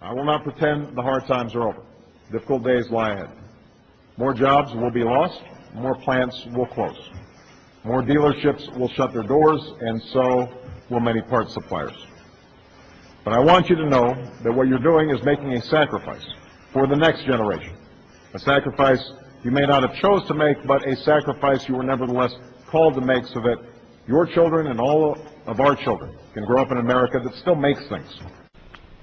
I will not pretend the hard times are over. Difficult days lie ahead. More jobs will be lost, more plants will close. More dealerships will shut their doors, and so will many parts suppliers. But I want you to know that what you're doing is making a sacrifice for the next generation. A sacrifice you may not have chose to make, but a sacrifice you were nevertheless called to make so that your children and all of our children can grow up in America that still makes things.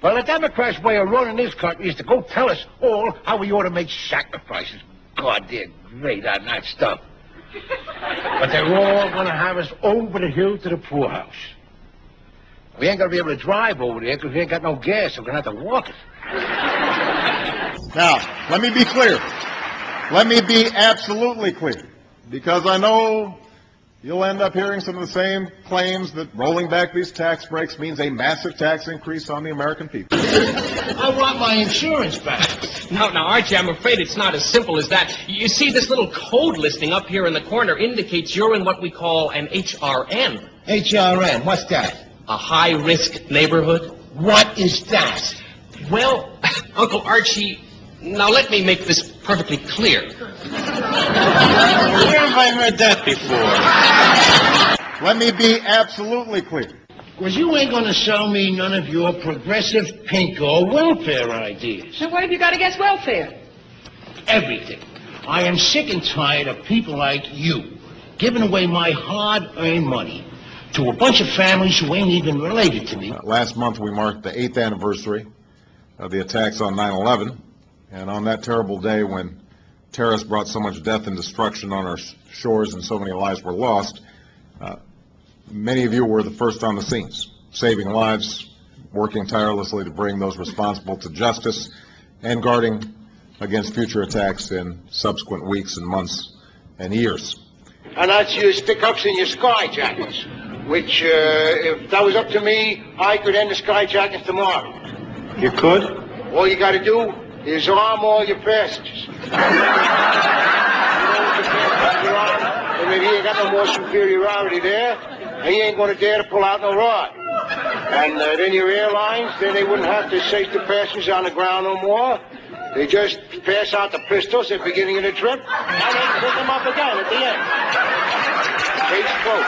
Well, the Democrats' way of running this country is to go tell us all how we ought to make sacrifices. God, they're great on that stuff. But they're all going to have us over the hill to the poorhouse. We ain't going to be able to drive over there because we ain't got no gas, so we're going to have to walk it. Now, let me be clear. Let me be absolutely clear, because I know you'll end up hearing some of the same claims that rolling back these tax breaks means a massive tax increase on the American people. I want my insurance back. Now, Archie, I'm afraid it's not as simple as that. You see, this little code listing up here in the corner indicates you're in what we call an HRN. HRN, what's that? A high-risk neighborhood. What is that? Well, Uncle Archie, now let me make this perfectly clear. Where have I heard that before? Let me be absolutely clear. Because you ain't going to sell me none of your progressive pink or welfare ideas. So what have you got against welfare? Everything. I am sick and tired of people like you giving away my hard-earned money to a bunch of families who ain't even related to me. Last month we marked the 8th anniversary of the attacks on 9/11, and on that terrible day when terrorists brought so much death and destruction on our shores and so many lives were lost, many of you were the first on the scenes, saving lives, working tirelessly to bring those responsible to justice, and guarding against future attacks in subsequent weeks and months and years. And that's your stick-ups and your skyjackets, which, if that was up to me, I could end the skyjackets tomorrow. You could? All you got to do is arm all your passengers. And then he ain't got no more superiority there, and he ain't going to dare to pull out no rod. And then your airlines, then they wouldn't have to safe the passengers on the ground no more. They just pass out the pistols at the beginning of the trip, and then pick them up again at the end. Case closed.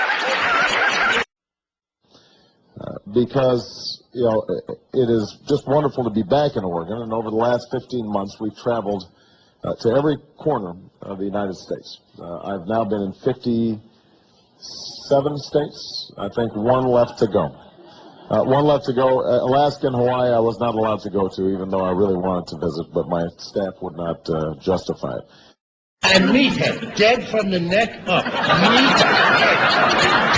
Because, you know, it is just wonderful to be back in Oregon, and over the last 15 months we've traveled to every corner of the United States. I've now been in 57 states. I think one left to go. Alaska and Hawaii I was not allowed to go to, even though I really wanted to visit, but my staff would not justify it. And meathead, dead from the neck up. Meathead.